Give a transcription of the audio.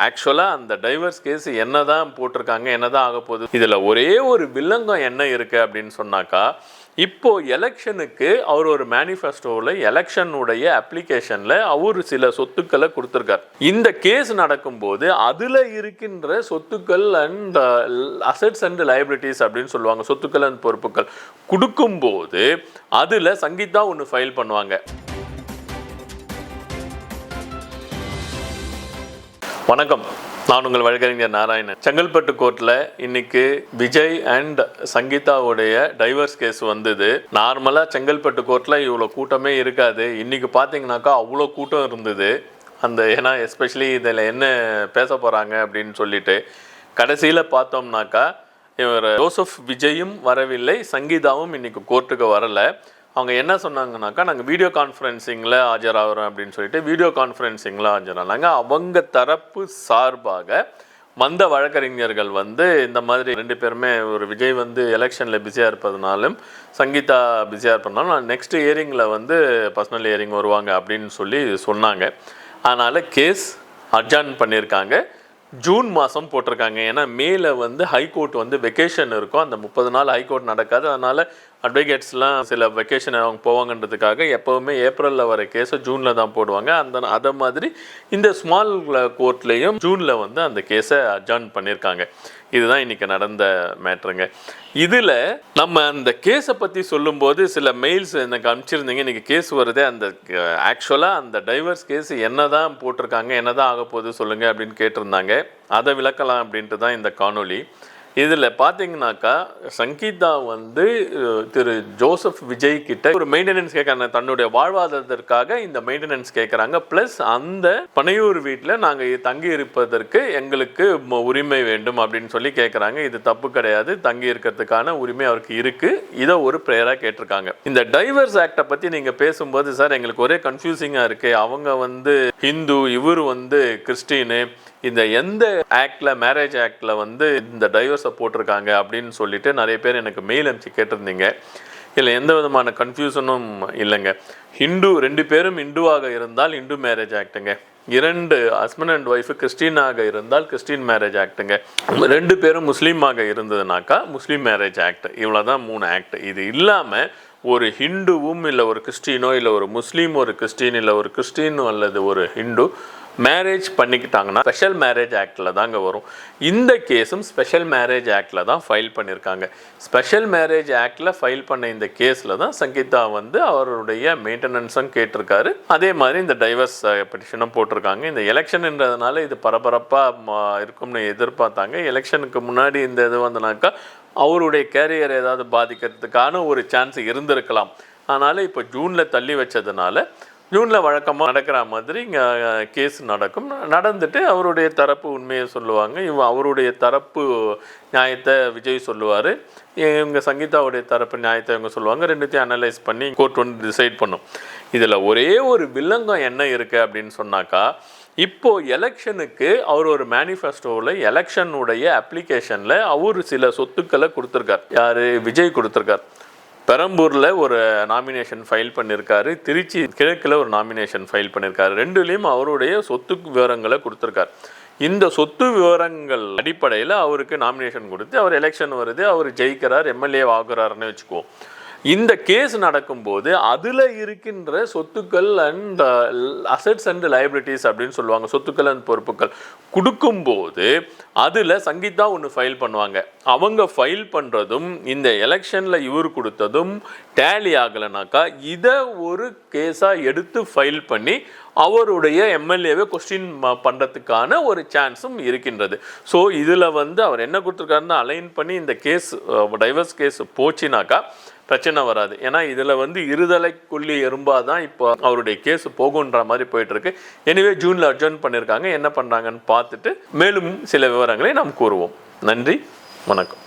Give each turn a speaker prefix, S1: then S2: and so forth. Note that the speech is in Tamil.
S1: ஆக்சுவலாக அந்த டைவர்ஸ் கேஸ் என்ன தான் போட்டிருக்காங்க, என்ன தான் ஆக போகுது, இதில் ஒரே ஒரு வில்லங்கம் என்ன இருக்குது அப்படின்னு சொன்னாக்கா, இப்போ எலெக்ஷனுக்கு அவர் ஒரு மேனிஃபெஸ்டோவில் எலெக்ஷனுடைய அப்ளிகேஷனில் அவர் சில சொத்துக்களை கொடுத்துருக்கார். இந்த கேஸ் நடக்கும்போது அதில் இருக்கின்ற சொத்துக்கள் அண்ட் அசெட்ஸ் அண்ட் லைபிலிட்டிஸ் அப்படின்னு சொல்லுவாங்க, சொத்துக்கள் அண்ட் பொறுப்புகள் கொடுக்கும்போது அதில் சங்கீதா ஒன்று ஃபைல் பண்ணுவாங்க. வணக்கம், நான் உங்கள் வழக்கறிஞர் நாராயணன். செங்கல்பட்டு கோர்ட்டில் இன்னைக்கு விஜய் அண்ட் சங்கீதாவுடைய டைவர்ஸ் கேஸ் வந்தது. நார்மலாக செங்கல்பட்டு கோர்ட்டில் இவ்வளோ கூட்டமே இருக்காது. இன்னைக்கு பார்த்தீங்கன்னாக்கா அவ்வளோ கூட்டம் இருந்தது. ஏன்னா எஸ்பெஷலி இதில் என்ன பேச போகிறாங்க அப்படின்னு சொல்லிட்டு கடைசியில் பார்த்தோம்னாக்கா இவர் ஜோசப் விஜயும் வரவில்லை, சங்கீதாவும் இன்னைக்கு கோர்ட்டுக்கு வரலை. அவங்க என்ன சொன்னாங்கன்னாக்கா, நாங்கள் வீடியோ கான்ஃபரன்சிங்கில் ஆஜராகிறோம் அப்படின்னு சொல்லிட்டு வீடியோ கான்ஃபரன்சிங்கில் ஆஜரானாங்க. அவங்க தரப்பு சார்பாக வந்த வழக்கறிஞர்கள் இந்த மாதிரி ரெண்டு பேருமே, ஒரு விஜய் எலெக்ஷனில் பிஸியாக இருப்பதுனாலும் சங்கீதா பிஸியாக இருப்பதுனாலும் நெக்ஸ்ட் ஹியரிங்கில் பர்சனல் ஹியரிங் வருவாங்க அப்படின்னு சொல்லி சொன்னாங்க. அதனால் கேஸ் அட்ஜார்ன் பண்ணியிருக்காங்க. ஜூன் மாதம் போட்டிருக்காங்க. ஏன்னா மேல ஹைகோர்ட் வெக்கேஷன் இருக்கும். அந்த 30 நாள் ஹைகோர்ட் நடக்காது. அதனால் அட்வொகேட்ஸ்லாம் சில வெக்கேஷன் அவங்க போவாங்கன்றதுக்காக எப்போவுமே ஏப்ரலில் வர கேஸை ஜூனில் தான் போடுவாங்க. அதை மாதிரி இந்த ஸ்மால் கோர்ட்லேயும் ஜூனில் அந்த கேஸை அட்ஜார்ன் பண்ணியிருக்காங்க. இதுதான் இன்றைக்கி நடந்த மேட்ருங்க. இதில் நம்ம அந்த கேஸை பற்றி சொல்லும்போது சில மெயில்ஸ் எனக்கு அனுப்பிச்சிருந்தீங்க. இன்றைக்கி கேஸ் வருது, ஆக்சுவலாக அந்த டைவர்ஸ் கேஸ் என்ன தான் போட்டிருக்காங்க, என்ன தான் ஆக போகுது சொல்லுங்கள் அப்படின்னு கேட்டிருந்தாங்க. அதை விளக்கலாம் அப்படின்ட்டு தான் இந்த காணொலி. இதில் பார்த்தீங்கன்னாக்கா சங்கீதா திரு ஜோசப் விஜய் கிட்ட ஒரு மெயின்டெனன்ஸ் கேட்குறாங்க. தன்னுடைய வாழ்வாதாரத்திற்காக இந்த மெயின்டெனன்ஸ் கேட்குறாங்க. ப்ளஸ் அந்த பனையூர் வீட்டில் நாங்கள் தங்கி இருப்பதற்கு எங்களுக்கு உரிமை வேண்டும் அப்படின்னு சொல்லி கேட்குறாங்க. இது தப்பு கிடையாது, தங்கி இருக்கிறதுக்கான உரிமை அவருக்கு இருக்குது. இதை ஒரு ப்ரேயராக கேட்டிருக்காங்க. இந்த டைவர்ஸ் ஆக்டை பற்றி நீங்கள் பேசும்போது, சார் எங்களுக்கு ஒரே கன்ஃபியூசிங்காக இருக்குது, அவங்க ஹிந்து, இவர் கிறிஸ்டினு, இந்த எந்த ஆக்டில், மேரேஜ் ஆக்டில் இந்த டைவர்ஸை போட்டிருக்காங்க அப்படின்னு சொல்லிட்டு நிறைய பேர் எனக்கு மெயில் அனுப்பிச்சு கேட்டிருந்தீங்க. இதில் எந்த விதமான கன்ஃபியூஷனும் இல்லைங்க. ரெண்டு பேரும் இந்துவாக இருந்தால் இந்து மேரேஜ் ஆக்டுங்க. 2 ஹஸ்பண்ட் அண்ட் ஒய்ஃபு கிறிஸ்டினாக இருந்தால் கிறிஸ்டின் மேரேஜ் ஆக்டுங்க. 2 பேரும் முஸ்லீமாக இருந்ததுனாக்கா முஸ்லீம் மேரேஜ் ஆக்ட். இவ்வளோ தான் 3 ஆக்ட். இது இல்லாமல் ஒரு ஹிந்துவும் இல்லை ஒரு கிறிஸ்டினோ, இல்லை ஒரு முஸ்லீம் ஒரு கிறிஸ்டின், இல்லை ஒரு கிறிஸ்டின் அல்லது ஒரு ஹிந்து மேரேஜ் பண்ணிக்கிட்டாங்கன்னா ஸ்பெஷல் மேரேஜ் ஆக்டில் தாங்க வரும். இந்த கேஸும் ஸ்பெஷல் மேரேஜ் ஆக்டில் தான் ஃபைல் பண்ணியிருக்காங்க. ஸ்பெஷல் மேரேஜ் ஆக்டில் ஃபைல் பண்ண இந்த கேஸில் தான் சங்கீதா அவருடைய மெயின்டெனன்ஸும் கேட்டிருக்காரு. அதே மாதிரி இந்த டைவர்ஸ் பெட்டிஷனும் போட்டிருக்காங்க. இந்த எலெக்ஷன்ன்றதுனால இது பரபரப்பாக இருக்கும்னு எதிர்பார்த்தாங்க. எலெக்ஷனுக்கு முன்னாடி இந்த இது வந்தனாக்கா அவருடைய கேரியர் ஏதாவது பாதிக்கிறதுக்கான ஒரு சான்ஸ் இருந்திருக்கலாம். அதனால் இப்போ ஜூனில் தள்ளி வச்சதுனால ஜூனில் வழக்கமாக நடக்கிற மாதிரி இங்கே கேஸ் நடந்துட்டு அவருடைய தரப்பு உண்மையை சொல்லுவாங்க. அவருடைய தரப்பு நியாயத்தை விஜய் சொல்லுவார், இவங்க சங்கீதாவுடைய தரப்பு நியாயத்தை இவங்க சொல்லுவாங்க. ரெண்டுத்தையும் அனலைஸ் பண்ணி கோர்ட் டிசைட் பண்ணும். இதில் ஒரே ஒரு வில்லங்கம் என்ன இருக்குது அப்படின்னு சொன்னாக்கா, இப்போது எலெக்ஷனுக்கு அவர் ஒரு மேனிஃபெஸ்டோவில் எலெக்ஷனுடைய அப்ளிகேஷனில் அவர் சில சொத்துக்களை கொடுத்துருக்கார். யார்? விஜய் கொடுத்துருக்கார். பெரம்பூரில் ஒரு நாமினேஷன் ஃபைல் பண்ணியிருக்காரு, திருச்சி கிழக்கில் ஒரு நாமினேஷன் ஃபைல் பண்ணியிருக்காரு. ரெண்டுலேயும் அவருடைய சொத்து விவரங்களை கொடுத்துருக்கார். இந்த சொத்து விவரங்கள் அடிப்படையில் அவருக்கு நாமினேஷன் கொடுத்து அவர் எலெக்ஷன் வருது, அவர் ஜெயிக்கிறார், எம்எல்ஏ ஆகுறாருன்னு வச்சுக்குவோம். இந்த கேஸ் நடக்கும்போது அதில் இருக்கின்ற சொத்துக்கள் அண்ட் அசெட்ஸ் அண்ட் லைபிலிட்டிஸ் அப்படின்னு சொல்லுவாங்க, சொத்துக்கள் அண்ட் பொறுப்புகள் கொடுக்கும்போது அதில் சங்கீதா ஒன்று ஃபைல் பண்ணுவாங்க. அவங்க ஃபைல் பண்ணுறதும் இந்த எலெக்ஷனில் இவர் கொடுத்ததும் டேலி ஆகலைனாக்கா இதை ஒரு கேஸாக எடுத்து ஃபைல் பண்ணி அவருடைய எம்எல்ஏவை கொஸ்டின் பண்ணுறதுக்கான ஒரு சான்ஸும் இருக்கின்றது. ஸோ இதில் அவர் என்ன கொடுத்துருக்காருன்னு அலைன் பண்ணி இந்த கேஸ் டைவர்ஸ் கேஸ் போச்சுனாக்கா பிரச்சனை வராது. ஏன்னா இதில் இருதலைக்குள்ளி எறும்பாக தான் இப்போ அவருடைய கேஸ் போகுன்ற மாதிரி போயிட்டுருக்கு. எனிவே ஜூனில் அட்ஜர்ன் பண்ணியிருக்காங்க. என்ன பண்ணுறாங்கன்னு பார்த்துட்டு மேலும் சில விவரங்களை நாம் கூறுவோம். நன்றி, வணக்கம்.